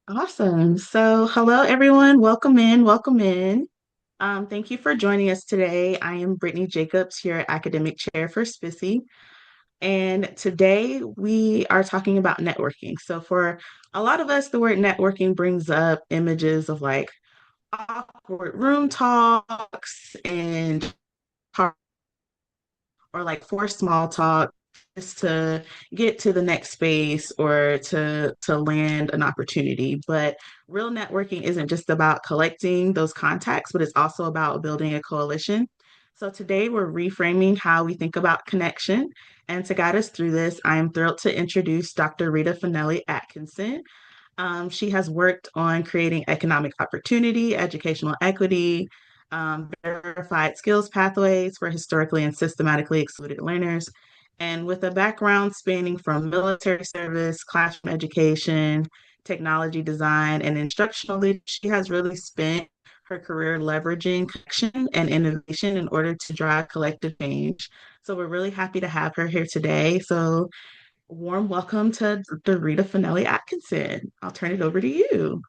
Awesome. So, hello everyone. Welcome in. Welcome in. Thank you for joining us today. I am Brittany Jacobs here at Academic Chair for SPICY, and today we are talking about networking. So, for a lot of us, the word networking brings up images of like awkward room talks and or like forced small talk just to get to the next space or to land an opportunity. But real networking isn't just about collecting those contacts, but it's also about building a coalition. So today we're reframing how we think about connection. And to guide us through this, I am thrilled to introduce Dr. Rita Finelli Atkinson. She has worked on creating economic opportunity, educational equity, verified skills pathways for historically and systematically excluded learners. And with a background spanning from military service, classroom education, technology design, and instructional leadership, she has really spent her career leveraging connection and innovation in order to drive collective change. So we're really happy to have her here today. So warm welcome to Rita Finelli Atkinson. I'll turn it over to you.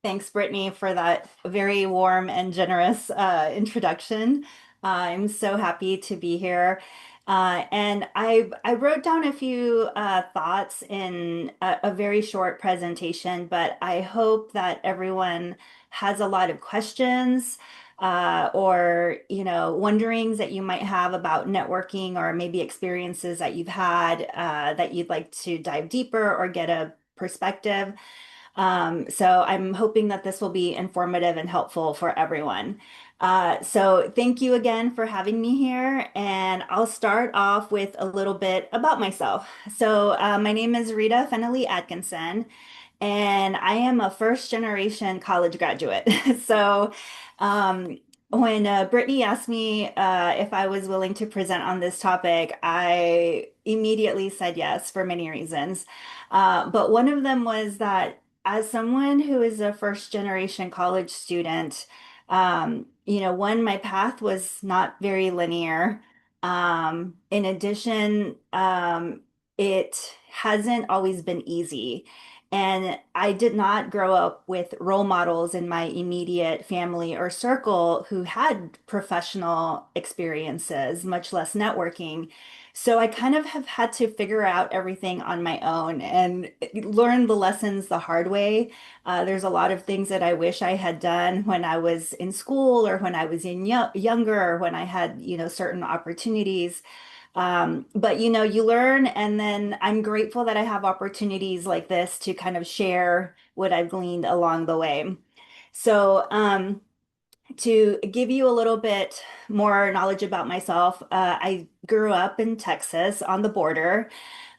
Thanks, Brittany, for that very warm and generous introduction. I'm so happy to be here. And I wrote down a few thoughts in a very short presentation, but I hope that everyone has a lot of questions or wonderings that you might have about networking or maybe experiences that you've had that you'd like to dive deeper or get a perspective. So I'm hoping that this will be informative and helpful for everyone. So thank you again for having me here. And I'll start off with a little bit about myself. So my name is Rita Fennelly Atkinson, and I am a first generation college graduate. So um, when Brittany asked me if I was willing to present on this topic, I immediately said yes for many reasons. But one of them was that as someone who is a first generation college student, one, my path was not very linear. In addition, it hasn't always been easy. And I did not grow up with role models in my immediate family or circle who had professional experiences, much less networking. So I kind of have had to figure out everything on my own and learn the lessons the hard way. There's a lot of things that I wish I had done when I was in school or when I was younger or when I had, certain opportunities. But you learn, and then I'm grateful that I have opportunities like this to kind of share what I've gleaned along the way. So, to give you a little bit more knowledge about myself, I grew up in Texas on the border,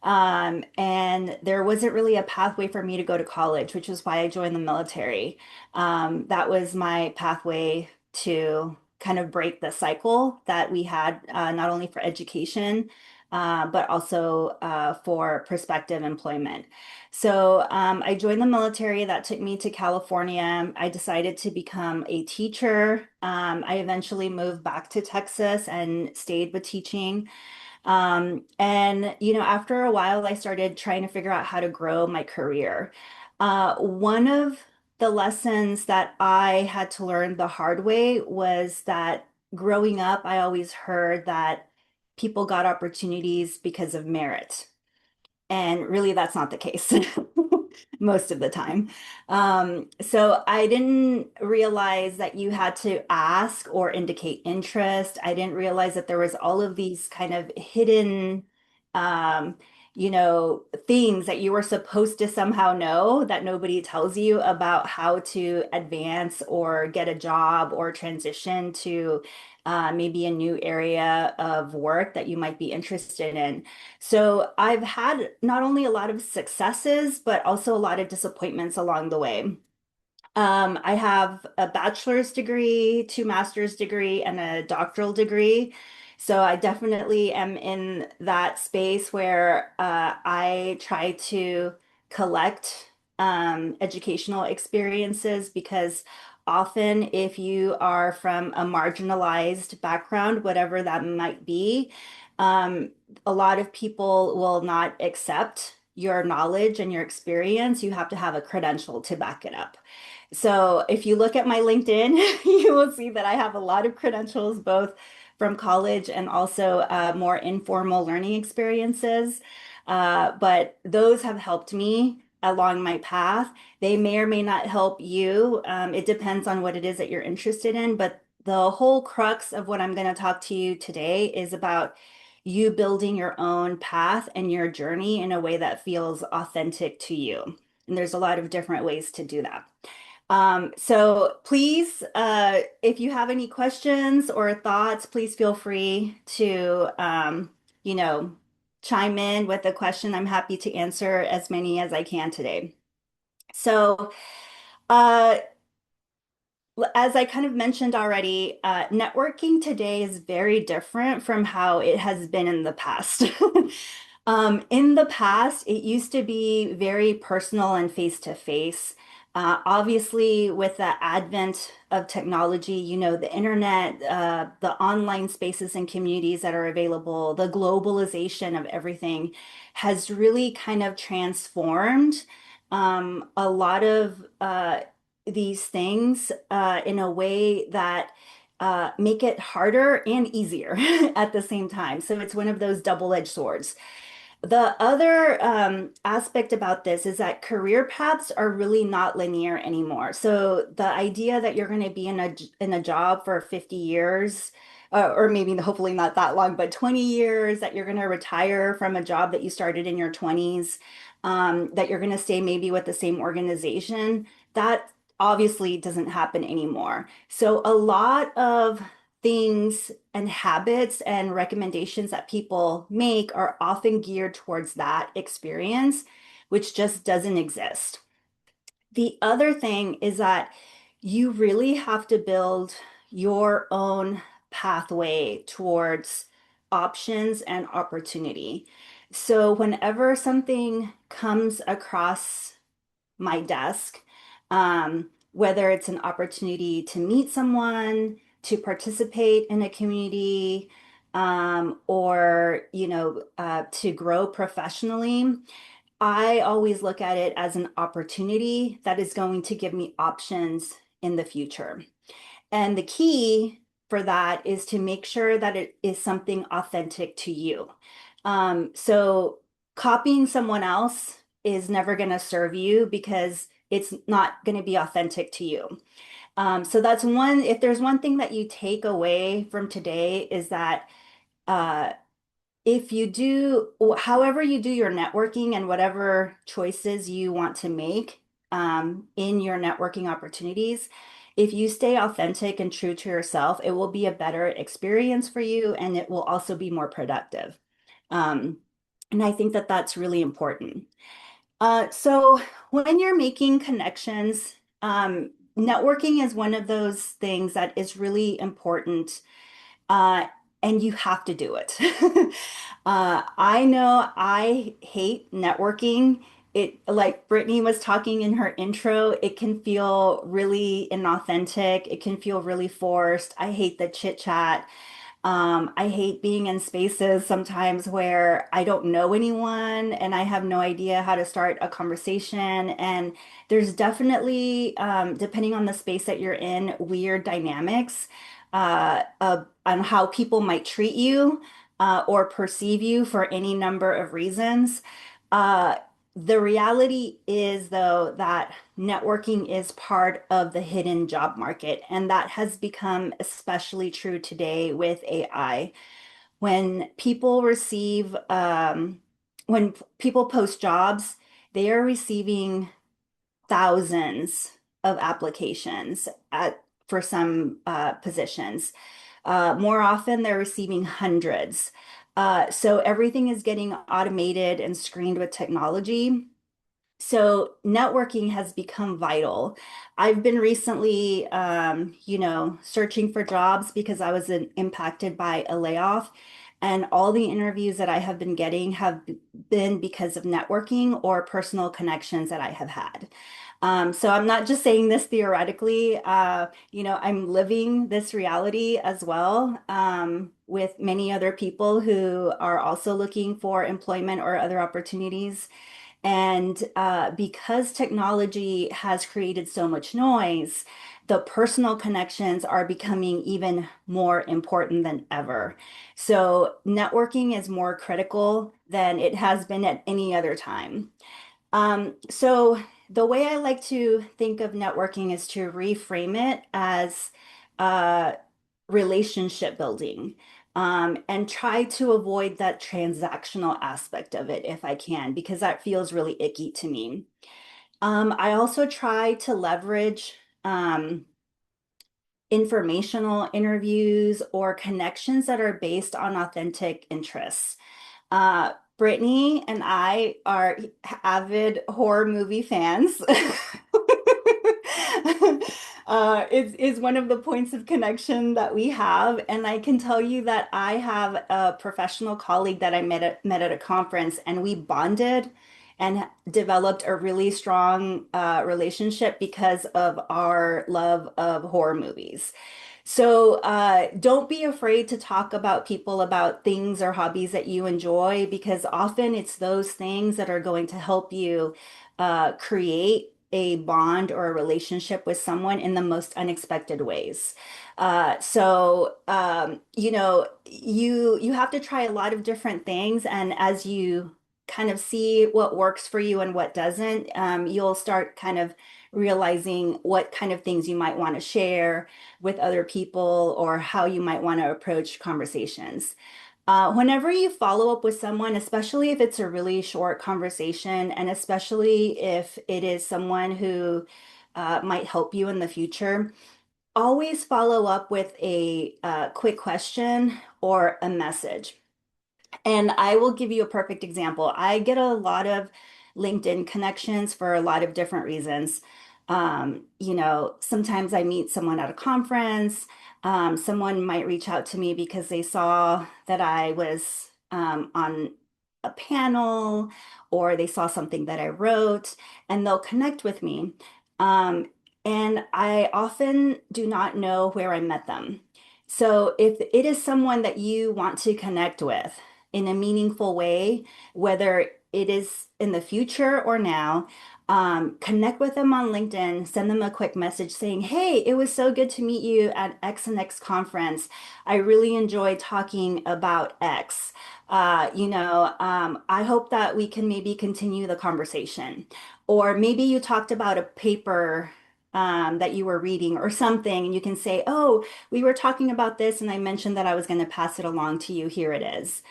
and there wasn't really a pathway for me to go to college, which is why I joined the military. That was my pathway to kind of break the cycle that we had, not only for education, but also for prospective employment. So I joined the military. That took me to California. I decided to become a teacher. I eventually moved back to Texas and stayed with teaching. And after a while, I started trying to figure out how to grow my career. One of the lessons that I had to learn the hard way was that growing up, I always heard that people got opportunities because of merit. And really, that's not the case most of the time. So I didn't realize that you had to ask or indicate interest. I didn't realize that there was all of these kind of hidden, um, things that you were supposed to somehow know that nobody tells you about how to advance or get a job or transition to maybe a new area of work that you might be interested in. So I've had not only a lot of successes, but also a lot of disappointments along the way. I have a bachelor's degree, two master's degree, and a doctoral degree. So I definitely am in that space where I try to collect educational experiences because often if you are from a marginalized background, whatever that might be, Um, a lot of people will not accept your knowledge and your experience. You have to have a credential to back it up. So if you look at my LinkedIn, you will see that I have a lot of credentials, both from college and also more informal learning experiences. But those have helped me along my path. They may or may not help you. It depends on what it is that you're interested in. But the whole crux of what I'm going to talk to you today is about you building your own path and your journey in a way that feels authentic to you. And there's a lot of different ways to do that. So please, if you have any questions or thoughts, please feel free to, you know, chime in with a question. I'm happy to answer as many as I can today. So, uh, as I kind of mentioned already, networking today is very different from how it has been in the past. In the past, it used to be very personal and face to face. Obviously, with the advent of technology, the internet, the online spaces and communities that are available, the globalization of everything has really kind of transformed a lot of these things in a way that make it harder and easier at the same time. So it's one of those double-edged swords. The other aspect about this is that career paths are really not linear anymore. So the idea that you're going to be in a job for 50 years, or maybe hopefully not that long, but 20 years, that you're going to retire from a job that you started in your 20s, that you're going to stay maybe with the same organization, that obviously doesn't happen anymore. So a lot of things and habits and recommendations that people make are often geared towards that experience, which just doesn't exist. The other thing is that you really have to build your own pathway towards options and opportunity. So whenever something comes across my desk, whether it's an opportunity to meet someone, to participate in a community, or to grow professionally. I always look at it as an opportunity that is going to give me options in the future. And the key for that is to make sure that it is something authentic to you. So copying someone else is never going to serve you because it's not going to be authentic to you. So that's one, if there's one thing that you take away from today is that uh, if you do, however you do your networking and whatever choices you want to make in your networking opportunities, if you stay authentic and true to yourself, it will be a better experience for you and it will also be more productive. Um, and I think that that's really important. So when you're making connections, networking is one of those things that is really important, uh, and you have to do it. I know I hate networking. It, like Brittany was talking in her intro, it can feel really inauthentic. It can feel really forced. I hate the chit chat. I hate being in spaces sometimes where I don't know anyone and I have no idea how to start a conversation. And there's definitely, depending on the space that you're in, weird dynamics on how people might treat you or perceive you for any number of reasons. Uh, the reality is, though, that networking is part of the hidden job market, and that has become especially true today with AI. When people receive, when people post jobs, they are receiving thousands of applications for some positions. More often, they're receiving hundreds. So everything is getting automated and screened with technology. So networking has become vital. I've been recently, searching for jobs because I was impacted by a layoff, and all the interviews that I have been getting have been because of networking or personal connections that I have had. So I'm not just saying this theoretically, I'm living this reality as well, with many other people who are also looking for employment or other opportunities. And because technology has created so much noise, the personal connections are becoming even more important than ever. So networking is more critical than it has been at any other time. So the way I like to think of networking is to reframe it as uh, relationship building, and try to avoid that transactional aspect of it if I can, because that feels really icky to me. I also try to leverage informational interviews or connections that are based on authentic interests. Brittany and I are avid horror movie fans. Is one of the points of connection that we have. And I can tell you that I have a professional colleague that I met at a conference, and we bonded and developed a really strong relationship because of our love of horror movies. So don't be afraid to talk about people about things or hobbies that you enjoy, because often it's those things that are going to help you create a bond or a relationship with someone in the most unexpected ways. You have to try a lot of different things, and as you kind of see what works for you and what doesn't, you'll start kind of realizing what kind of things you might want to share with other people or how you might want to approach conversations. Whenever you follow up with someone, especially if it's a really short conversation, and especially if it is someone who might help you in the future, always follow up with a quick question or a message. And I will give you a perfect example. I get a lot of LinkedIn connections for a lot of different reasons. Sometimes I meet someone at a conference. Someone might reach out to me because they saw that I was on a panel, or they saw something that I wrote, and they'll connect with me. Um, and I often do not know where I met them. So if it is someone that you want to connect with in a meaningful way, whether it is in the future or now, connect with them on LinkedIn, send them a quick message saying, "Hey, it was so good to meet you at X and X conference. I really enjoyed talking about X. I hope that we can maybe continue the conversation." Or maybe you talked about a paper that you were reading or something, and you can say, "Oh, we were talking about this, and I mentioned that I was going to pass it along to you. Here it is."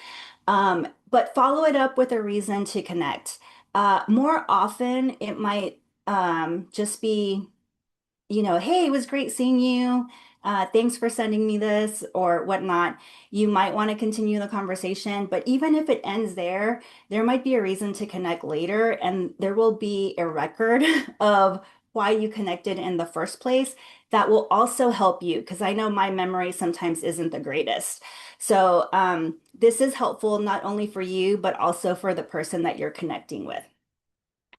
But follow it up with a reason to connect. More often, it might just be, "Hey, it was great seeing you. Thanks for sending me this," or whatnot. You might want to continue the conversation, but even if it ends there, there might be a reason to connect later, and there will be a record of why you connected in the first place that will also help you, because I know my memory sometimes isn't the greatest. So, this is helpful not only for you, but also for the person that you're connecting with.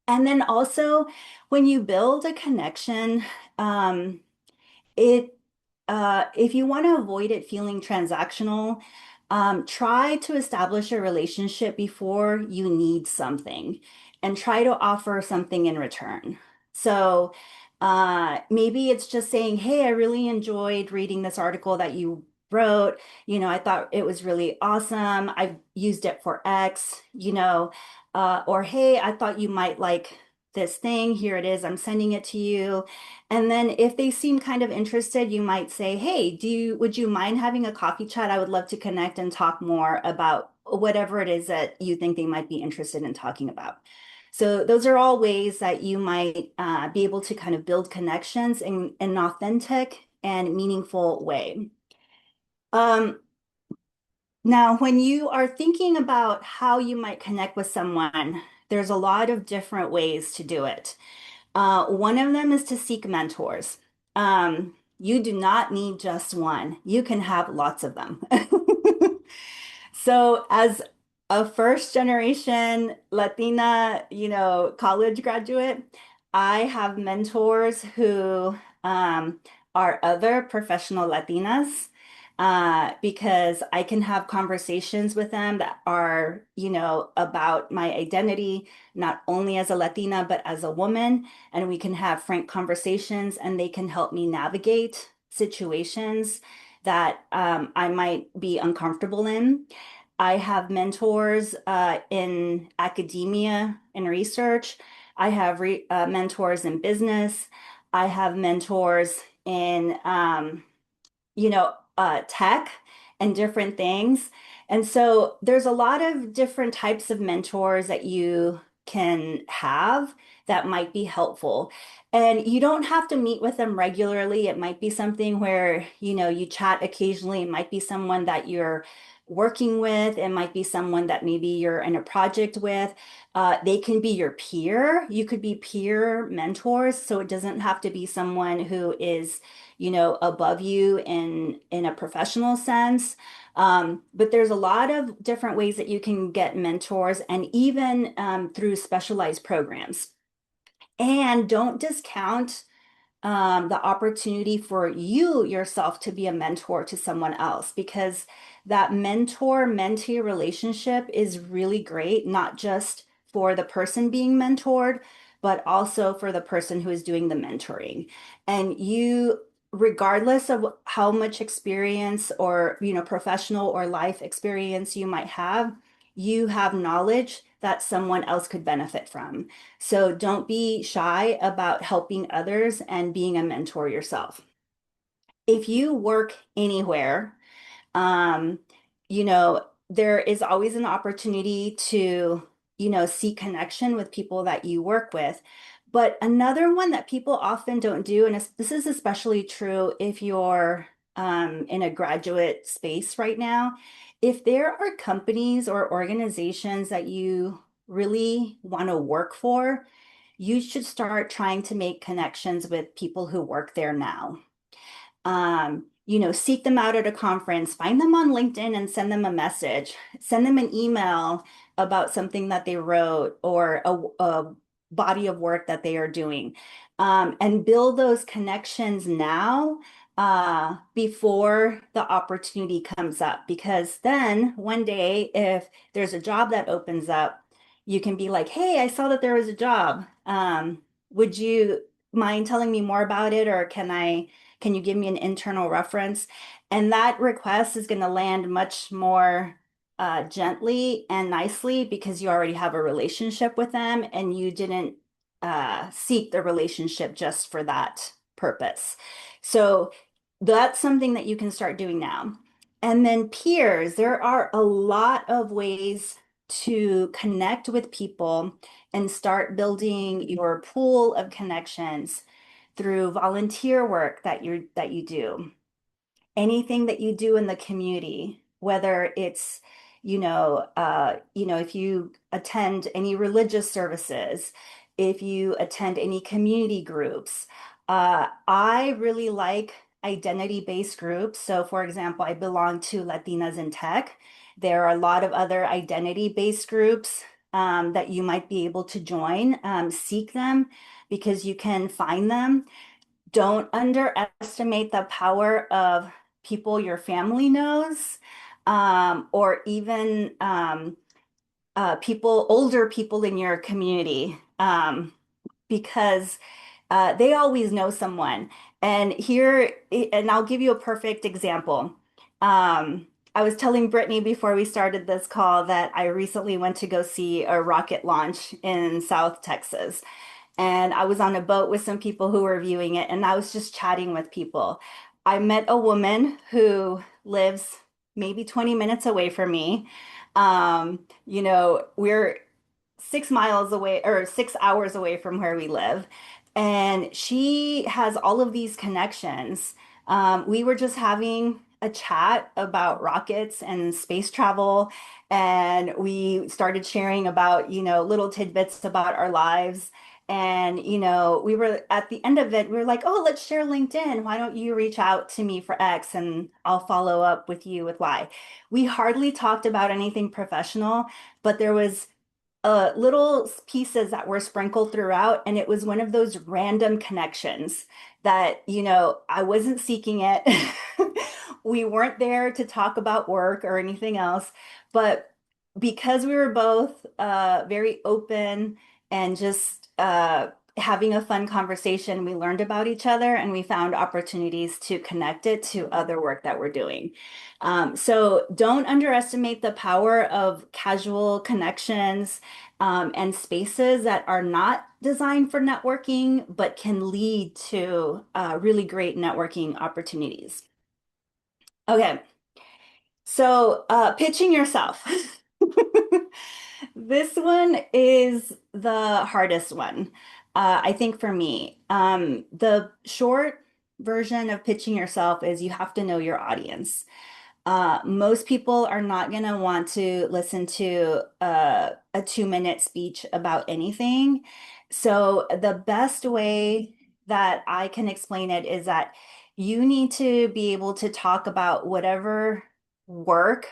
And then also, when you build a connection, um, it if you want to avoid it feeling transactional, try to establish a relationship before you need something, and try to offer something in return. So maybe it's just saying, "Hey, I really enjoyed reading this article that you wrote. I thought it was really awesome. I used it for X, or hey, I thought you might like this thing. Here it is. I'm sending it to you." And then if they seem kind of interested, you might say, "Hey, would you mind having a coffee chat? I would love to connect and talk more about whatever it is that you think they might be interested in talking about." So those are all ways that you might be able to kind of build connections in an authentic and meaningful way. Um, Now, when you are thinking about how you might connect with someone, there's a lot of different ways to do it. One of them is to seek mentors. You do not need just one. You can have lots of them. So, as a first generation Latina, college graduate, I have mentors who are other professional Latinas because I can have conversations with them that are, about my identity, not only as a Latina, but as a woman. And we can have frank conversations and they can help me navigate situations that I might be uncomfortable in. I have mentors in academia and research. I have mentors in business. I have mentors in tech and different things. And so there's a lot of different types of mentors that you can have that might be helpful. And you don't have to meet with them regularly. It might be something where, you chat occasionally. It might be someone that you're working with. It might be someone that maybe you're in a project with. They can be your peer. You could be peer mentors. So it doesn't have to be someone who is above you in a professional sense. But there's a lot of different ways that you can get mentors and even through specialized programs. And don't discount the opportunity for you yourself to be a mentor to someone else because that mentor-mentee relationship is really great, not just for the person being mentored, but also for the person who is doing the mentoring. And you, regardless of how much experience or, professional or life experience you might have, you have knowledge that someone else could benefit from. So don't be shy about helping others and being a mentor yourself. If you work anywhere, um, there is always an opportunity to, seek connection with people that you work with. But another one that people often don't do, and this is especially true if you're in a graduate space right now, if there are companies or organizations that you really want to work for, you should start trying to make connections with people who work there now. Seek them out at a conference, find them on LinkedIn and send them a message, send them an email about something that they wrote or a body of work that they are doing. And build those connections now before the opportunity comes up. Because then one day, if there's a job that opens up, you can be like, hey, I saw that there was a job. Would you mind telling me more about it, or can you give me an internal reference? And that request is going to land much more gently and nicely because you already have a relationship with them and you didn't seek the relationship just for that purpose. So that's something that you can start doing now. And then peers, there are a lot of ways to connect with people and start building your pool of connections through volunteer work that you do, anything that you do in the community, whether it's, if you attend any religious services, if you attend any community groups. I really like identity-based groups. So, for example, I belong to Latinas in Tech. There are a lot of other identity-based groups that you might be able to join. Seek them because you can find them. Don't underestimate the power of people your family knows, or even older people in your community, because they always know someone. And I'll give you a perfect example. I was telling Brittany before we started this call that I recently went to go see a rocket launch in South Texas. And I was on a boat with some people who were viewing it, and I was just chatting with people. I met a woman who lives maybe 20 minutes away from me. We're 6 miles away or 6 hours away from where we live. And she has all of these connections. We were just having a chat about rockets and space travel. And we started sharing about, little tidbits about our lives. And, we were at the end of it, we were like, oh, let's share LinkedIn. Why don't you reach out to me for X and I'll follow up with you with Y? We hardly talked about anything professional, but there was little pieces that were sprinkled throughout, and it was one of those random connections that, I wasn't seeking it. We weren't there to talk about work or anything else, but because we were both very open and just having a fun conversation, we learned about each other and we found opportunities to connect it to other work that we're doing. So don't underestimate the power of casual connections and spaces that are not designed for networking, but can lead to really great networking opportunities. Okay, so pitching yourself. This one is the hardest one, I think for me. The short version of pitching yourself is you have to know your audience. Most people are not going to want to listen to a 2-minute speech about anything. So, the best way that I can explain it is that you need to be able to talk about whatever work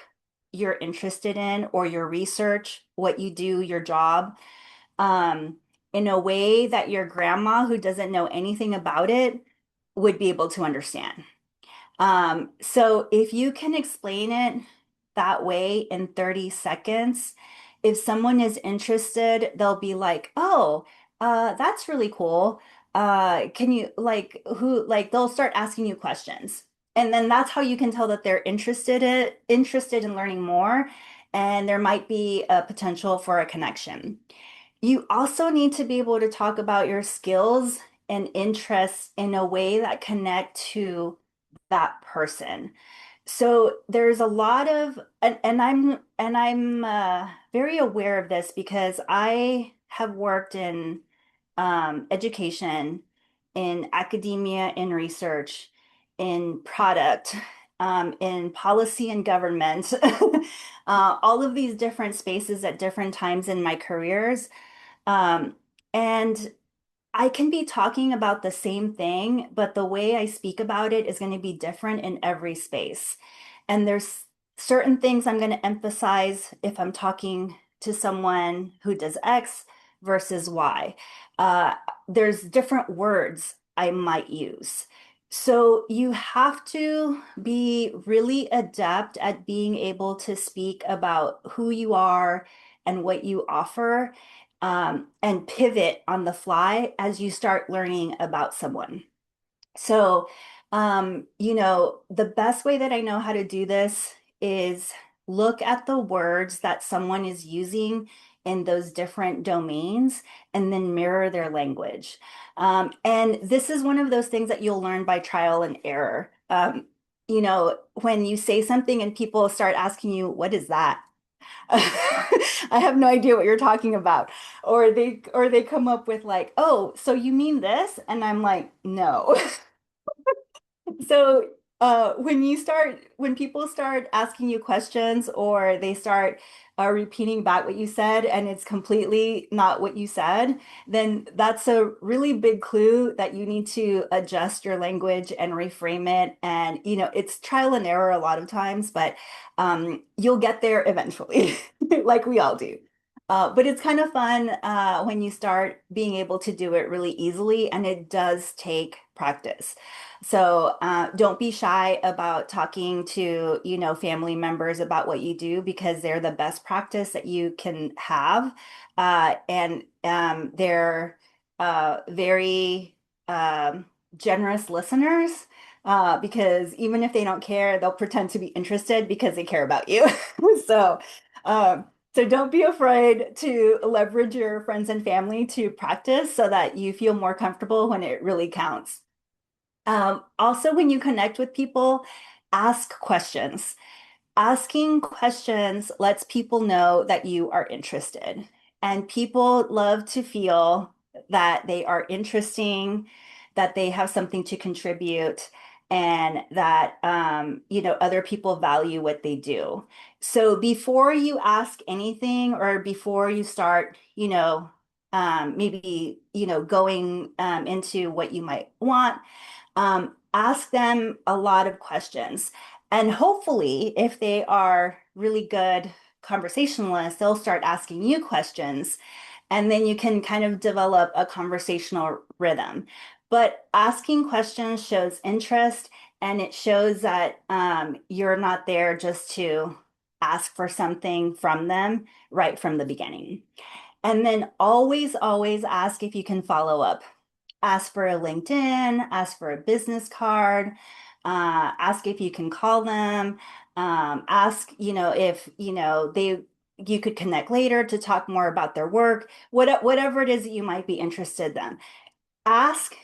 you're interested in or your research, what you do, your job, um, in a way that your grandma, who doesn't know anything about it, would be able to understand. So if you can explain it that way in 30 seconds, if someone is interested, they'll be like, oh, that's really cool. Can you they'll start asking you questions. And then that's how you can tell that they're interested in learning more, and there might be a potential for a connection. You also need to be able to talk about your skills and interests in a way that connect to that person. So there's a lot of, and I'm very aware of this because I have worked in education, in academia, in research, in product, in policy and government, all of these different spaces at different times in my careers. Um, and I can be talking about the same thing, but the way I speak about it is going to be different in every space. And there's certain things I'm going to emphasize if I'm talking to someone who does X versus Y. Uh, there's different words I might use. So you have to be really adept at being able to speak about who you are and what you offer, and pivot on the fly as you start learning about someone. So, the best way that I know how to do this is look at the words that someone is using in those different domains and then mirror their language. And this is one of those things that you'll learn by trial and error. When you say something and people start asking you, what is that? I have no idea what you're talking about. Or they come up with like, "Oh, so you mean this?" And I'm like, "No." So, when people start asking you questions or they start repeating back what you said and it's completely not what you said, then that's a really big clue that you need to adjust your language and reframe it. And, it's trial and error a lot of times, but you'll get there eventually, like we all do. But it's kind of fun when you start being able to do it really easily, and it does take practice. So don't be shy about talking to, family members about what you do because they're the best practice that you can have. And they're very generous listeners, because even if they don't care, they'll pretend to be interested because they care about you. So, um, so don't be afraid to leverage your friends and family to practice so that you feel more comfortable when it really counts. Also, when you connect with people, ask questions. Asking questions lets people know that you are interested. And people love to feel that they are interesting, that they have something to contribute, and that other people value what they do. So before you ask anything or before you start, maybe going into what you might want, ask them a lot of questions. And hopefully, if they are really good conversationalists, they'll start asking you questions, and then you can kind of develop a conversational rhythm. But asking questions shows interest, and it shows that you're not there just to ask for something from them right from the beginning. And then always, always ask if you can follow up. Ask for a LinkedIn, ask for a business card, ask if you can call them, ask, if, you could connect later to talk more about their work, whatever it is that you might be interested in. Ask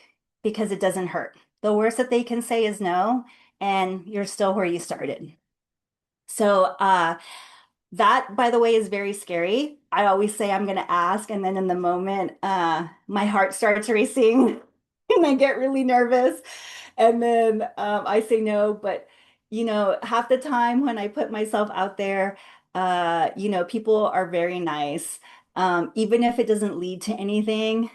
because it doesn't hurt. The worst that they can say is no, and you're still where you started. So, that, by the way, is very scary. I always say I'm going to ask, and then in the moment, my heart starts racing and I get really nervous. And then I say no. But, half the time when I put myself out there, people are very nice. Even if it doesn't lead to anything,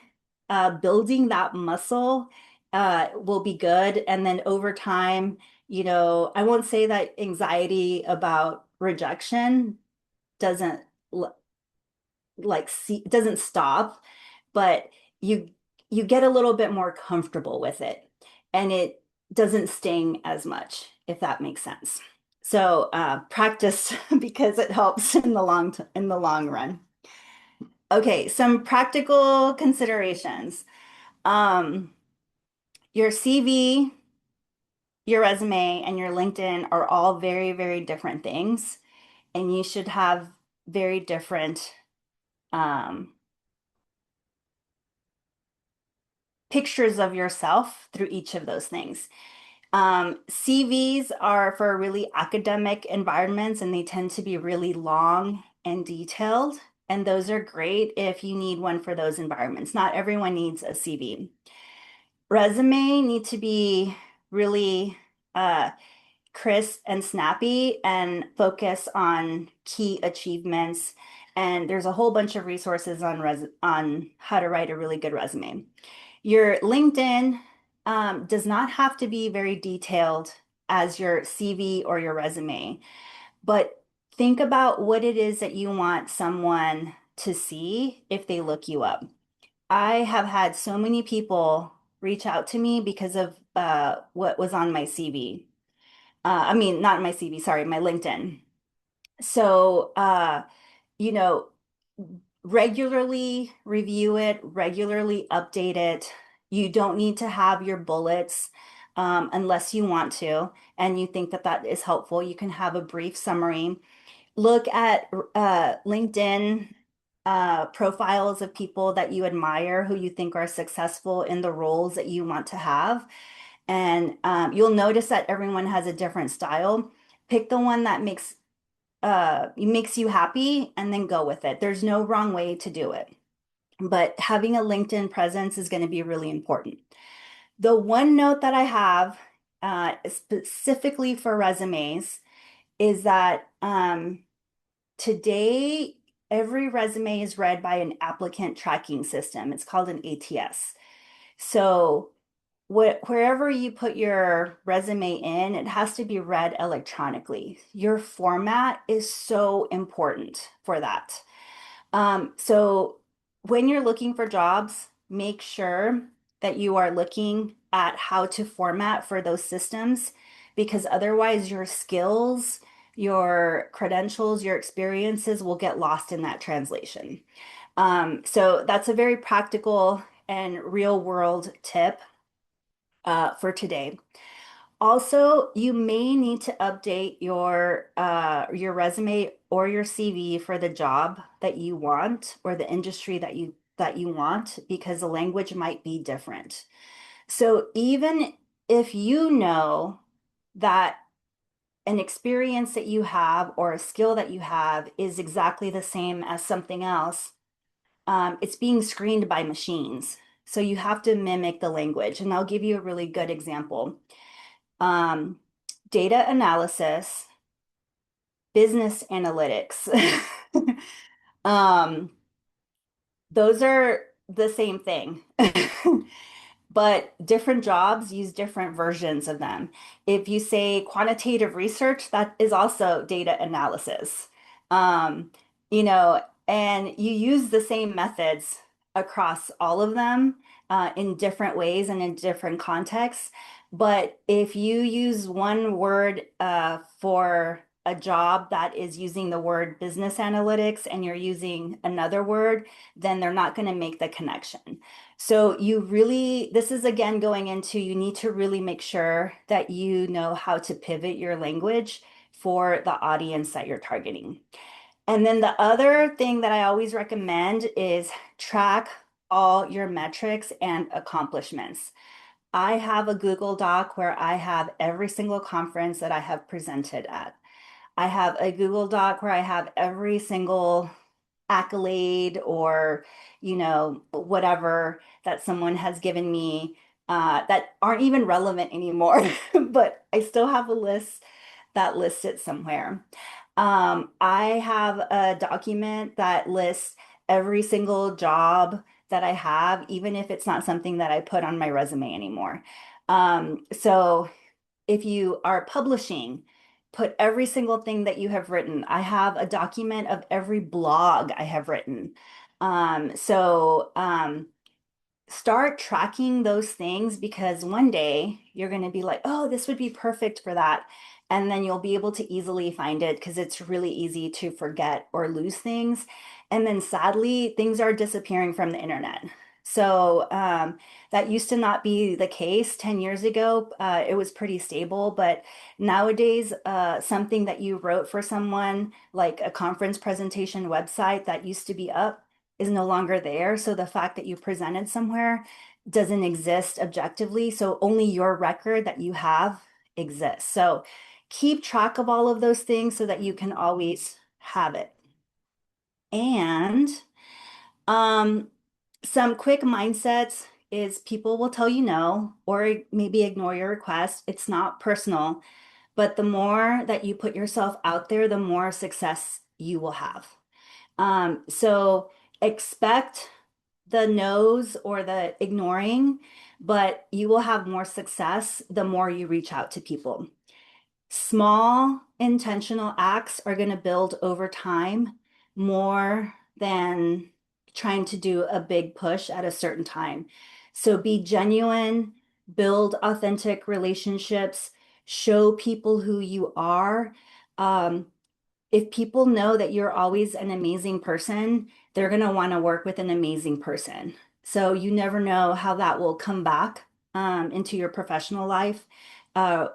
building that muscle will be good. And then over time, I won't say that anxiety about rejection doesn't doesn't stop, but you you get a little bit more comfortable with it, and it doesn't sting as much, if that makes sense. So practice because it helps in the in the long run. Okay, some practical considerations. Um, your CV, your resume, and your LinkedIn are all very, very different things, and you should have very different um, pictures of yourself through each of those things. CVs are for really academic environments and they tend to be really long and detailed. And those are great if you need one for those environments. Not everyone needs a CV. Resume need to be really crisp and snappy and focus on key achievements. And there's a whole bunch of resources on how to write a really good resume. Your LinkedIn does not have to be very detailed as your CV or your resume, but think about what it is that you want someone to see if they look you up. I have had so many people reach out to me because of what was on my CV. I mean, not my CV, sorry, my LinkedIn. So, you know, regularly review it, regularly update it. You don't need to have your bullets unless you want to, and you think that that is helpful. You can have a brief summary. Look at LinkedIn profiles of people that you admire, who you think are successful in the roles that you want to have. And you'll notice that everyone has a different style. Pick the one that makes you happy and then go with it. There's no wrong way to do it. But having a LinkedIn presence is going to be really important. The one note that I have specifically for resumes is that today every resume is read by an applicant tracking system. It's called an ATS. So wherever you put your resume in, it has to be read electronically. Your format is so important for that. So when you're looking for jobs, make sure that you are looking at how to format for those systems, because otherwise your skills, your credentials, your experiences will get lost in that translation. So that's a very practical and real world tip for today. Also, you may need to update your resume or your CV for the job that you want or the industry that you want, because the language might be different. So even if you know that an experience that you have or a skill that you have is exactly the same as something else, it's being screened by machines. So you have to mimic the language. And I'll give you a really good example. Um, Data analysis, business analytics. um, those are the same thing, but different jobs use different versions of them. If you say quantitative research, that is also data analysis. Um, you know, and you use the same methods across all of them in different ways and in different contexts. But if you use one word for a job that is using the word business analytics and you're using another word, then they're not going to make the connection. So you really, this is again going into you need to really make sure that you know how to pivot your language for the audience that you're targeting. And then the other thing that I always recommend is track all your metrics and accomplishments. I have a Google Doc where I have every single conference that I have presented at. I have a Google Doc where I have every single accolade or, whatever that someone has given me that aren't even relevant anymore, but I still have a list that lists it somewhere. I have a document that lists every single job that I have, even if it's not something that I put on my resume anymore. So if you are publishing, put every single thing that you have written. I have a document of every blog I have written. Start tracking those things because one day you're going to be like, oh, this would be perfect for that. And then you'll be able to easily find it because it's really easy to forget or lose things. And then sadly, things are disappearing from the internet. So that used to not be the case 10 years ago. It was pretty stable, but nowadays, something that you wrote for someone, like a conference presentation website that used to be up, is no longer there. So the fact that you presented somewhere doesn't exist objectively. So only your record that you have exists. So keep track of all of those things so that you can always have it. And um, some quick mindsets is people will tell you no or maybe ignore your request. It's not personal, but the more that you put yourself out there, the more success you will have. So expect the no's or the ignoring, but you will have more success the more you reach out to people. Small intentional acts are going to build over time more than trying to do a big push at a certain time. So be genuine, build authentic relationships, show people who you are. Um, if people know that you're always an amazing person, they're going to want to work with an amazing person. So you never know how that will come back into your professional life,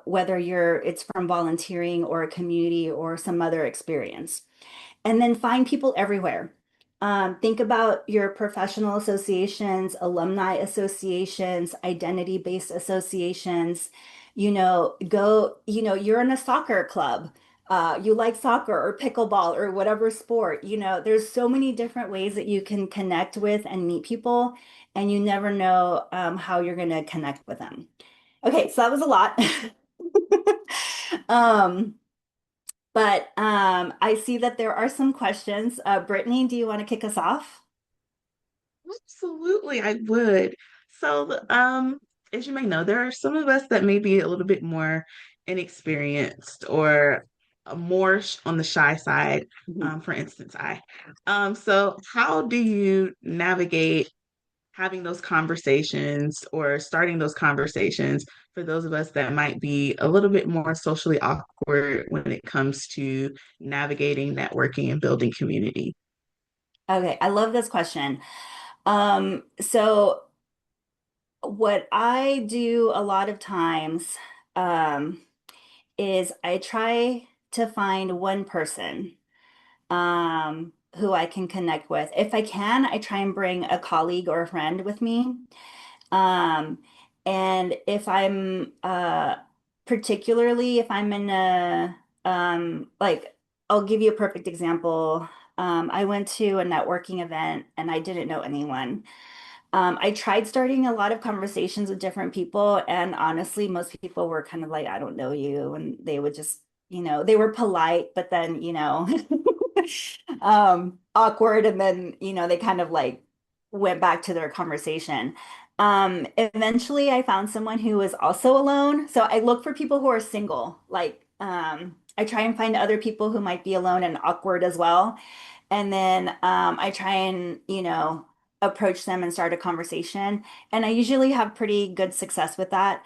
whether it's from volunteering or a community or some other experience. And then find people everywhere. Think about your professional associations, alumni associations, identity-based associations. You're in a soccer club. You like soccer or pickleball or whatever sport. There's so many different ways that you can connect with and meet people, and you never know how you're going to connect with them. Okay, so that was a lot. Um, but I see that there are some questions. Brittany, do you want to kick us off? Absolutely, I would. So, as you may know, there are some of us that may be a little bit more inexperienced or more on the shy side. Mhm. For instance, so how do you navigate having those conversations or starting those conversations for those of us that might be a little bit more socially awkward when it comes to navigating networking and building community? Okay, I love this question. So what I do a lot of times um, is I try to find one person who I can connect with. If I can, I try and bring a colleague or a friend with me. Um, and if I'm particularly if I'm in a like I'll give you a perfect example. I went to a networking event and I didn't know anyone. I tried starting a lot of conversations with different people, and honestly, most people were kind of like, I don't know you, and they would just, they were polite, but then, awkward, and then, they kind of like went back to their conversation. Eventually, I found someone who was also alone. So I look for people who are single, like, I try and find other people who might be alone and awkward as well. And then I try and, approach them and start a conversation. And I usually have pretty good success with that.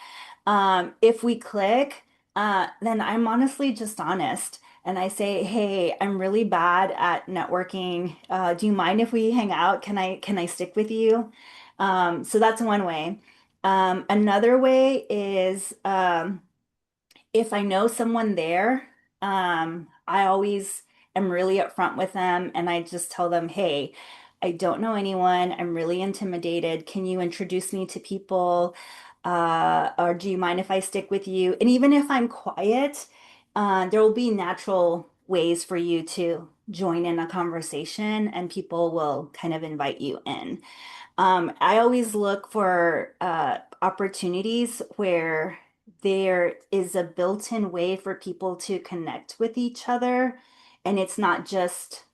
If we click, then I'm honestly just honest. And I say, hey, I'm really bad at networking. Do you mind if we hang out? Can I stick with you? So that's one way. Another way is if I know someone there, I always am really upfront with them and I just tell them, hey, I don't know anyone. I'm really intimidated. Can you introduce me to people? Or do you mind if I stick with you? And even if I'm quiet, there will be natural ways for you to join in a conversation and people will kind of invite you in. I always look for opportunities where there is a built-in way for people to connect with each other, and it's not just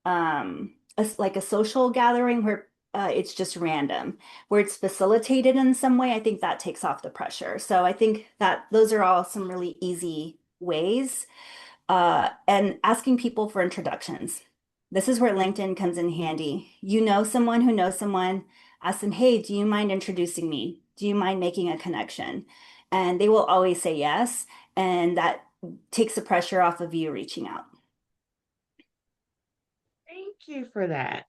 like a social gathering where it's just random, where it's facilitated in some way. I think that takes off the pressure. So I think that those are all some really easy ways and asking people for introductions. This is where LinkedIn comes in handy. You know someone who knows someone, ask them, hey, do you mind introducing me? Do you mind making a connection? And they will always say yes. And that takes the pressure off of you reaching out. Thank you for that.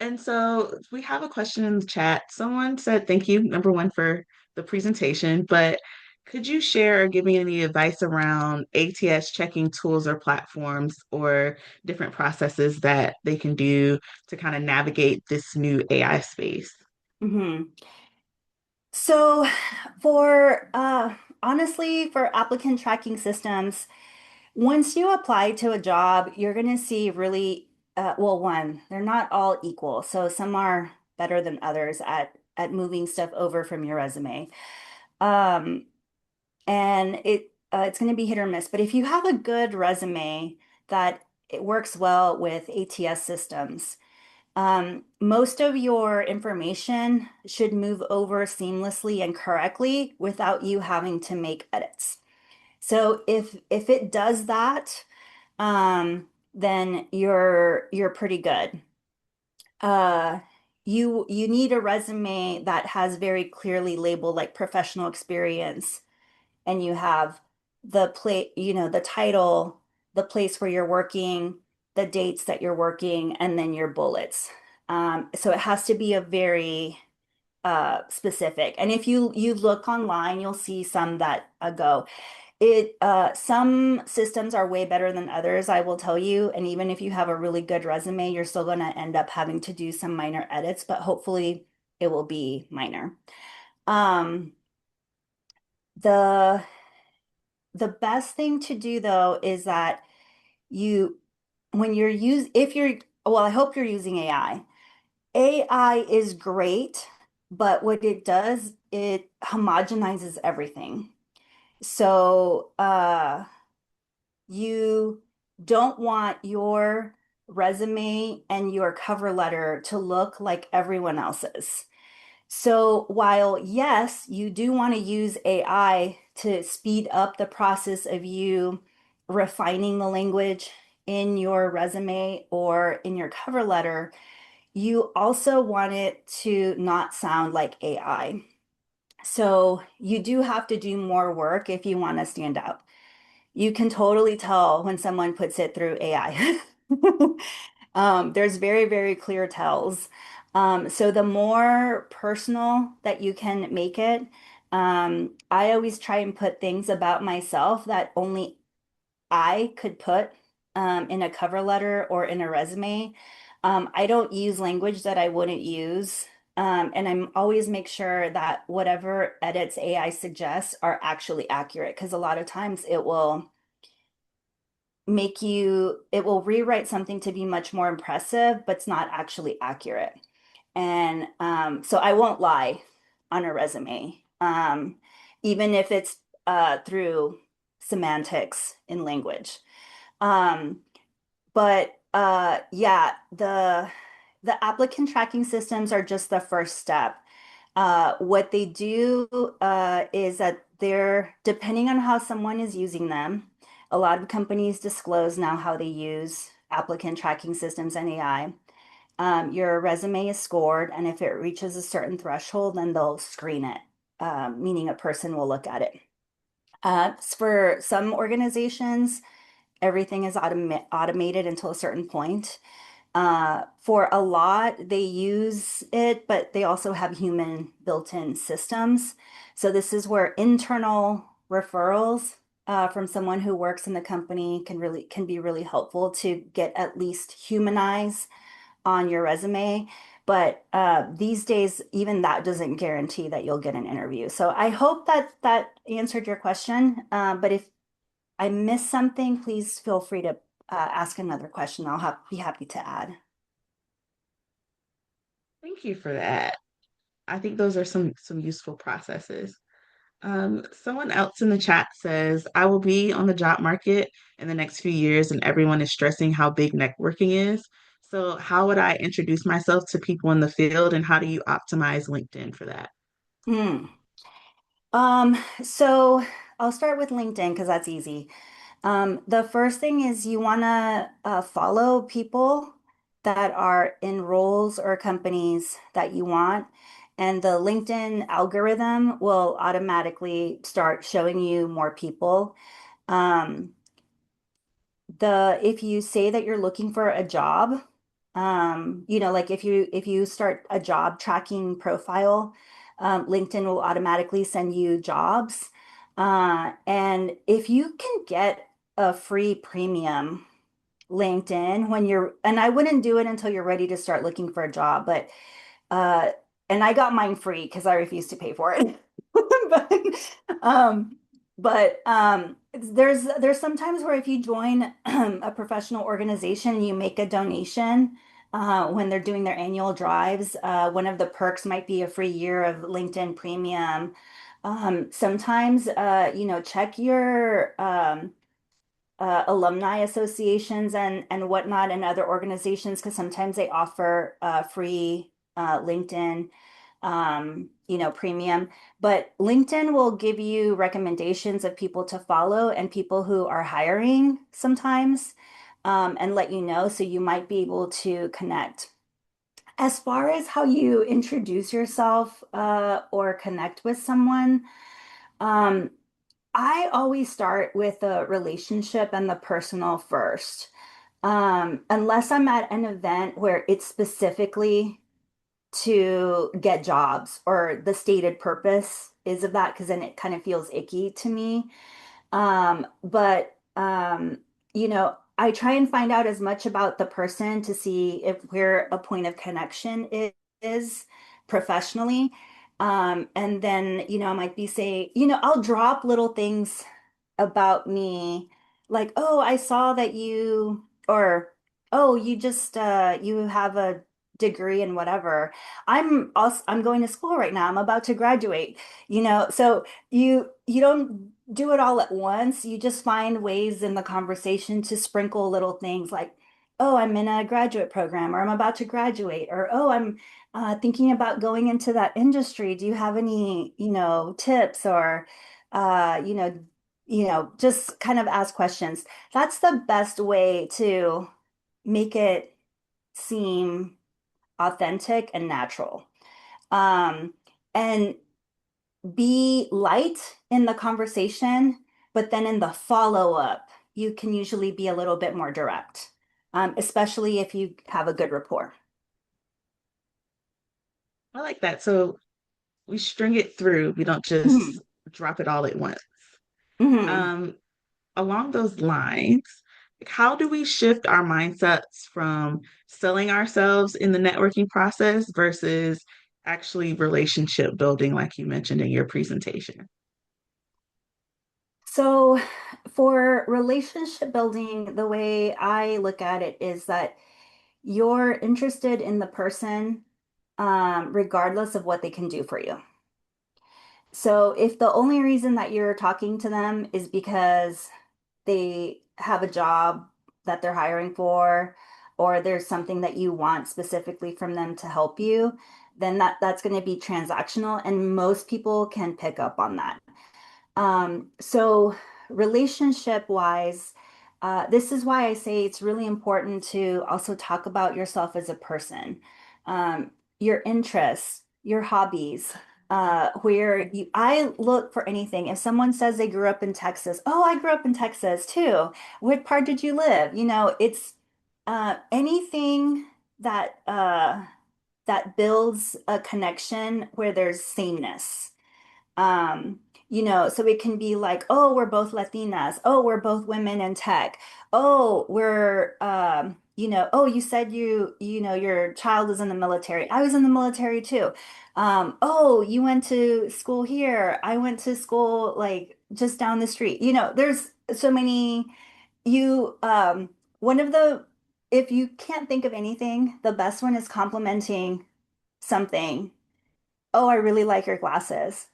And so we have a question in the chat. Someone said, thank you, number one, for the presentation, but could you share or give me any advice around ATS checking tools or platforms or different processes that they can do to kind of navigate this new AI space? Mhm. So for honestly, for applicant tracking systems, once you apply to a job, you're going to see really, well, one, they're not all equal. So some are better than others at moving stuff over from your resume. Um, and it's going to be hit or miss. But if you have a good resume that it works well with ATS systems, most of your information should move over seamlessly and correctly without you having to make edits. So if it does that, then you're pretty good. Uh, you need a resume that has very clearly labeled like professional experience, and you have the title, the place where you're working, the dates that you're working, and then your bullets. So it has to be a very specific. And if you look online, you'll see some that go. Some systems are way better than others, I will tell you. And even if you have a really good resume, you're still going to end up having to do some minor edits, but hopefully it will be minor. Um, the the best thing to do though is that you when you're use if you're well, I hope you're using AI. AI is great, but what it does, it homogenizes everything. So, you don't want your resume and your cover letter to look like everyone else's. So while yes, you do want to use AI to speed up the process of you refining the language in your resume or in your cover letter, you also want it to not sound like AI. So you do have to do more work if you want to stand out. You can totally tell when someone puts it through AI. There's very, very clear tells. So the more personal that you can make it, I always try and put things about myself that only I could put in a cover letter or in a resume. I don't use language that I wouldn't use. And I'm always make sure that whatever edits AI suggests are actually accurate because a lot of times it will rewrite something to be much more impressive, but it's not actually accurate. And so I won't lie on a resume, even if it's through semantics in language. Um, but yeah, the applicant tracking systems are just the first step. What they do is that they're depending on how someone is using them. A lot of companies disclose now how they use applicant tracking systems and AI. Your resume is scored, and if it reaches a certain threshold, then they'll screen it, meaning a person will look at it. For some organizations, everything is automated until a certain point. For a lot, they use it, but they also have human built-in systems. So this is where internal referrals from someone who works in the company can be really helpful to get at least humanize on your resume. But these days, even that doesn't guarantee that you'll get an interview. So I hope that that answered your question. But if I missed something, please feel free to ask another question. Be happy to add. Thank you for that. I think those are some useful processes. Someone else in the chat says, I will be on the job market in the next few years, and everyone is stressing how big networking is. So, how would I introduce myself to people in the field, and how do you optimize LinkedIn for that? Hmm. So I'll start with LinkedIn because that's easy. The first thing is you want to follow people that are in roles or companies that you want, and the LinkedIn algorithm will automatically start showing you more people. Um, the if you say that you're looking for a job, like if you start a job tracking profile, LinkedIn will automatically send you jobs. And if you can get a free premium LinkedIn and I wouldn't do it until you're ready to start looking for a job, but uh, and I got mine free because I refused to pay for it. But there's sometimes where if you join a professional organization, you make a donation when they're doing their annual drives. One of the perks might be a free year of LinkedIn Premium. Sometimes, check your alumni associations and whatnot and other organizations because sometimes they offer free LinkedIn premium. But LinkedIn will give you recommendations of people to follow and people who are hiring sometimes, and let you know. So you might be able to connect. As far as how you introduce yourself or connect with someone, um, I always start with the relationship and the personal first. Unless I'm at an event where it's specifically to get jobs or the stated purpose is of that, because then it kind of feels icky to me. But I try and find out as much about the person to see if where a point of connection is professionally. And then, I might be say, I'll drop little things about me, like, oh, I saw that or oh, you just you have a degree in whatever. I'm going to school right now. I'm about to graduate. So you don't do it all at once. You just find ways in the conversation to sprinkle little things like, oh, I'm in a graduate program, or I'm about to graduate, or oh, I'm thinking about going into that industry. Do you have any, tips or uh, you know, just kind of ask questions. That's the best way to make it seem authentic and natural. Um, and be light in the conversation, but then in the follow-up, you can usually be a little bit more direct, especially if you have a good rapport. I like that. So, we string it through, we don't Mhm. just drop it all at once. Mhm. Um, Along those lines, like, how do we shift our mindsets from selling ourselves in the networking process versus actually relationship building, like you mentioned in your presentation? So, for relationship building, the way I look at it is that you're interested in the person, regardless of what they can do for you. So if the only reason that you're talking to them is because they have a job that they're hiring for, or there's something that you want specifically from them to help you, then that's going to be transactional, and most people can pick up on that. So relationship wise, this is why I say it's really important to also talk about yourself as a person, um, your interests, your hobbies. I look for anything. If someone says they grew up in Texas, oh, I grew up in Texas too. What part did you live? It's anything that that builds a connection where there's sameness. Um, so it can be like, oh, we're both Latinas. Oh, we're both women in tech. Oh, oh, you said your child is in the military. I was in the military too. Oh, you went to school here. I went to school like just down the street. There's so many, you, one of the, if you can't think of anything, the best one is complimenting something. Oh, I really like your glasses.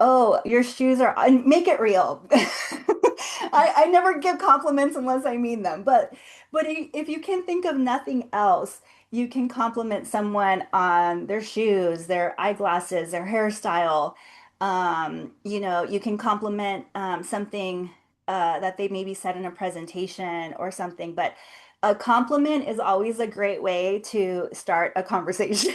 Oh, your shoes are, and make it real. I never give compliments unless I mean them, but if you can think of nothing else, you can compliment someone on their shoes, their eyeglasses, their hairstyle. You can compliment something that they maybe said in a presentation or something, but a compliment is always a great way to start a conversation.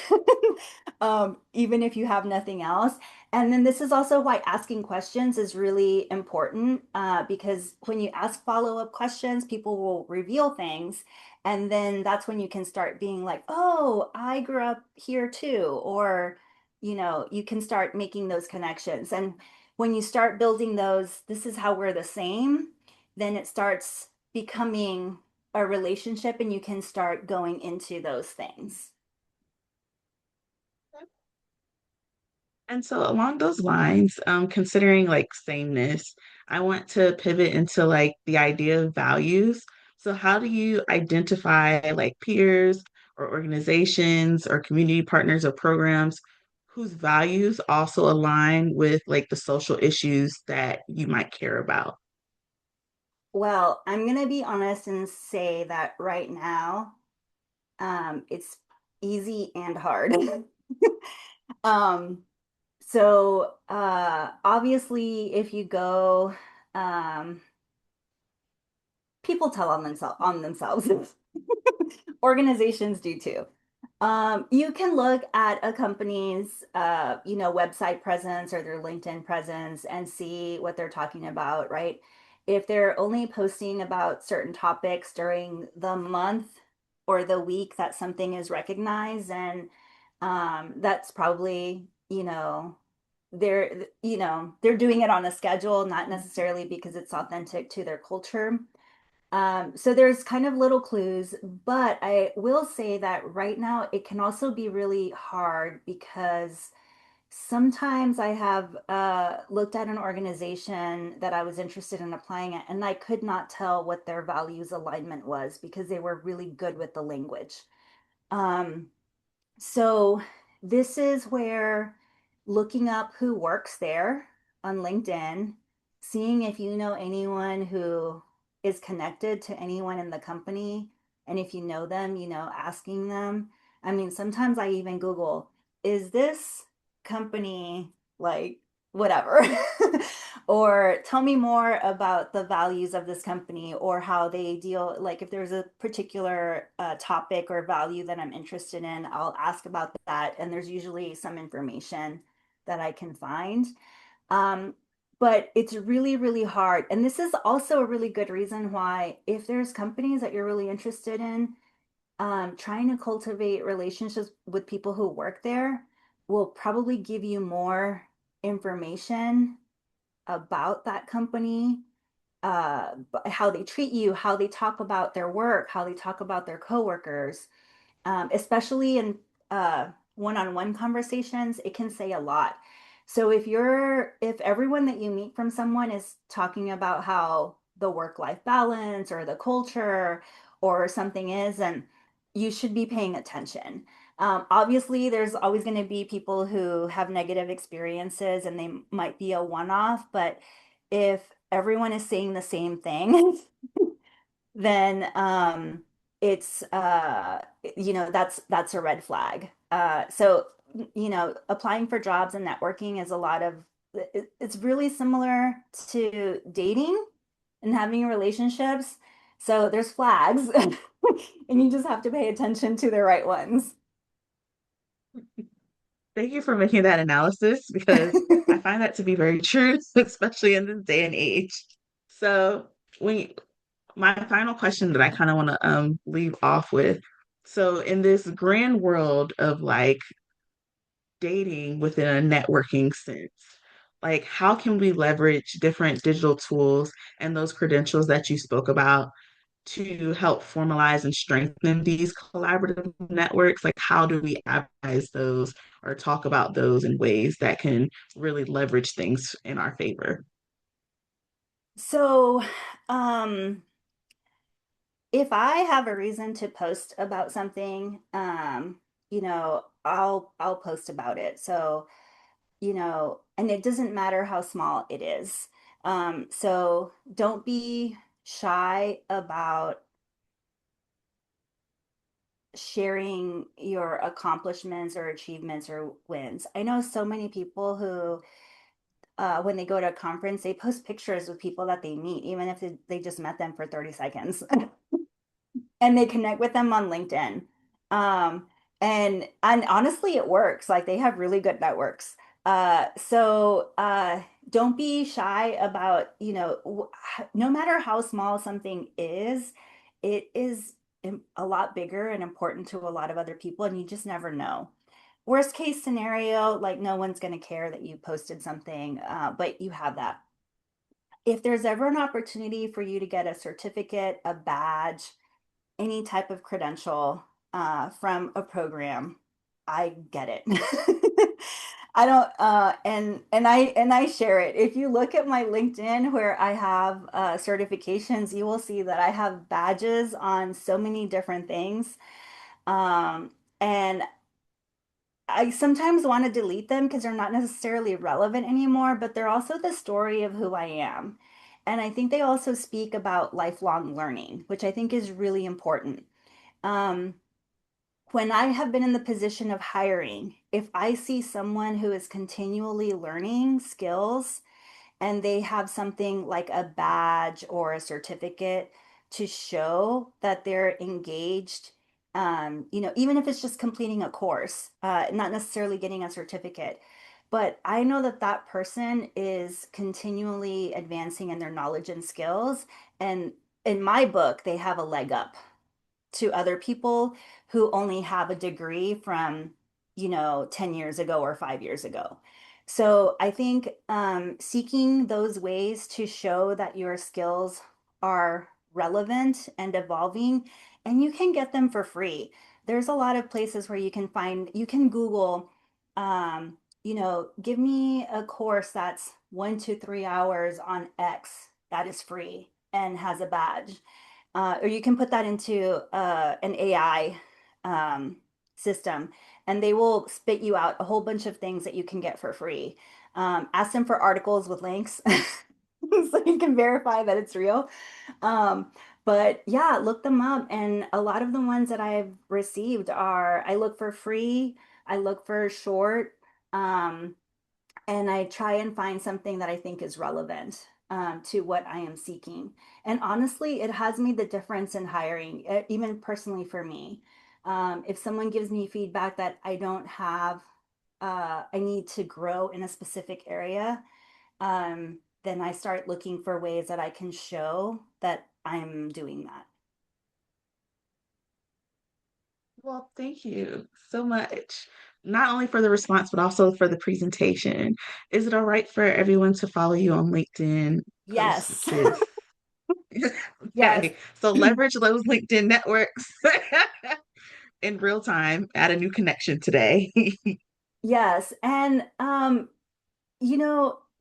Even if you have nothing else. And then this is also why asking questions is really important, because when you ask follow-up questions, people will reveal things. And then that's when you can start being like, oh, I grew up here too. Or, you can start making those connections. And when you start building those, this is how we're the same, then it starts becoming a relationship and you can start going into those things. And so along those lines, considering like sameness, I want to pivot into like the idea of values. So how do you identify like peers or organizations or community partners or programs whose values also align with like the social issues that you might care about? Well, I'm going to be honest and say that right now, it's easy and hard. Um, obviously, if you go, um, people tell on themselves. Organizations do too. You can look at a company's, website presence or their LinkedIn presence and see what they're talking about, right? If they're only posting about certain topics during the month or the week that something is recognized, and that's probably, they're doing it on a schedule, not necessarily because it's authentic to their culture. So there's kind of little clues, but I will say that right now it can also be really hard because sometimes I have looked at an organization that I was interested in applying at, and I could not tell what their values alignment was because they were really good with the language. Um, so this is where looking up who works there on LinkedIn, seeing if you know anyone who is connected to anyone in the company, and if you know them, asking them. I mean, sometimes I even Google, is this company like whatever? Or tell me more about the values of this company or how they deal. Like if there's a particular topic or value that I'm interested in, I'll ask about that. And there's usually some information that I can find. Um, but it's really, really hard. And this is also a really good reason why, if there's companies that you're really interested in, trying to cultivate relationships with people who work there will probably give you more information about that company, how they treat you, how they talk about their work, how they talk about their coworkers, especially in one-on-one conversations, it can say a lot. So if everyone that you meet from someone is talking about how the work-life balance or the culture or something is, and you should be paying attention. Obviously, there's always going to be people who have negative experiences and they might be a one-off, but if everyone is saying the same thing, then it's that's a red flag. So applying for jobs and networking is a lot of it's really similar to dating. and having relationships. So there's flags, and you just have to pay attention to the right ones. Thank you for making that analysis because I find that to be very true, especially in this day and age. So, when my final question that I kind of want to leave off with. So, in this grand world of like dating within a networking sense, like how can we leverage different digital tools and those credentials that you spoke about to help formalize and strengthen these collaborative networks? Like, how do we advertise those or talk about those in ways that can really leverage things in our favor? So, um, if I have a reason to post about something, I'll post about it. So, and it doesn't matter how small it is. So don't be shy about sharing your accomplishments or achievements or wins. I know so many people who, when they go to a conference, they post pictures with people that they meet, even if they just met them for 30 seconds. And they connect with them on LinkedIn. Um, and honestly, it works. Like they have really good networks. So don't be shy about, no matter how small something is, it is a lot bigger and important to a lot of other people, and you just never know. Worst case scenario, like no one's going to care that you posted something, but you have that. If there's ever an opportunity for you to get a certificate, a badge, any type of credential from a program, I get it. I don't and I share it. If you look at my LinkedIn where I have certifications, you will see that I have badges on so many different things. And I sometimes want to delete them because they're not necessarily relevant anymore, but they're also the story of who I am. And I think they also speak about lifelong learning, which I think is really important. Um, when I have been in the position of hiring, if I see someone who is continually learning skills and they have something like a badge or a certificate to show that they're engaged, even if it's just completing a course, not necessarily getting a certificate, but I know that that person is continually advancing in their knowledge and skills. And in my book, they have a leg up to other people who only have a degree from, 10 years ago or 5 years ago. So I think seeking those ways to show that your skills are relevant and evolving, and you can get them for free. There's a lot of places where you can Google, give me a course that's 1 to 3 hours on X that is free and has a badge, or you can put that into an AI system, and they will spit you out a whole bunch of things that you can get for free. Ask them for articles with links so you can verify that it's real. Um, but yeah, look them up. And a lot of the ones that I've received are I look for free, I look for short. Um, and I try and find something that I think is relevant to what I am seeking. And honestly, it has made the difference in hiring, even personally for me. If someone gives me feedback that I don't have, I need to grow in a specific area, then I start looking for ways that I can show that I'm doing that. Well, thank you so much, not only for the response, but also for the presentation. Is it all right for everyone to follow you on LinkedIn post Yes. this? Yes. Okay, so leverage those LinkedIn networks in real time, add a new connection today. Yes. And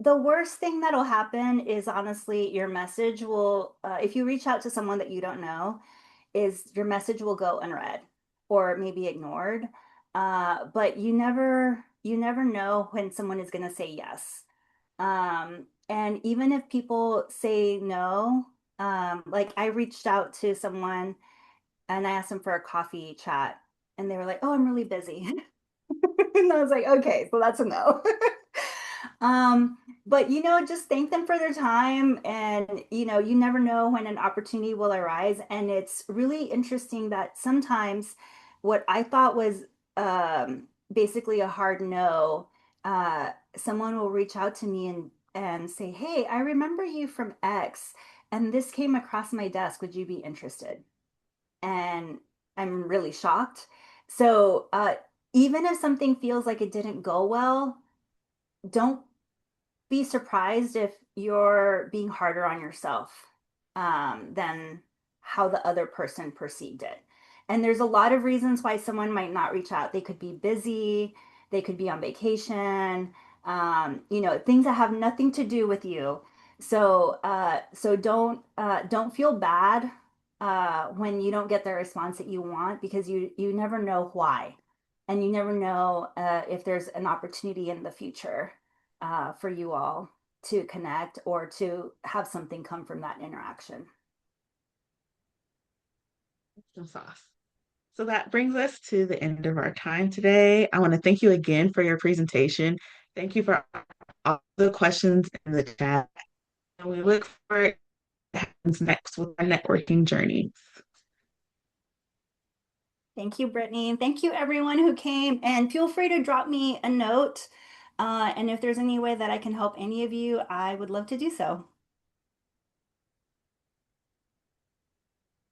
the worst thing that'll happen is honestly, your message will, if you reach out to someone that you don't know, is your message will go unread or maybe ignored. But you never know when someone is going to say yes. And even if people say no, like I reached out to someone and I asked them for a coffee chat, and they were like, "Oh, I'm really busy." And I was like, "Okay, so that's a no." Um, but just thank them for their time, and you never know when an opportunity will arise. And it's really interesting that sometimes what I thought was basically a hard no, someone will reach out to me and say, "Hey, I remember you from X, and this came across my desk. Would you be interested?" And I'm really shocked. So, even if something feels like it didn't go well, don't be surprised if you're being harder on yourself than how the other person perceived it. And there's a lot of reasons why someone might not reach out. They could be busy, they could be on vacation, things that have nothing to do with you. So don't feel bad when you don't get the response that you want, because you never know why, and you never know if there's an opportunity in the future for you all to connect or to have something come from that interaction. Some sauce. So that brings us to the end of our time today. I want to thank you again for your presentation. Thank you for all the questions in the chat. And we look forward to what happens next with our networking journey. Thank you, Brittany. Thank you, everyone who came. And feel free to drop me a note. And if there's any way that I can help any of you, I would love to do so.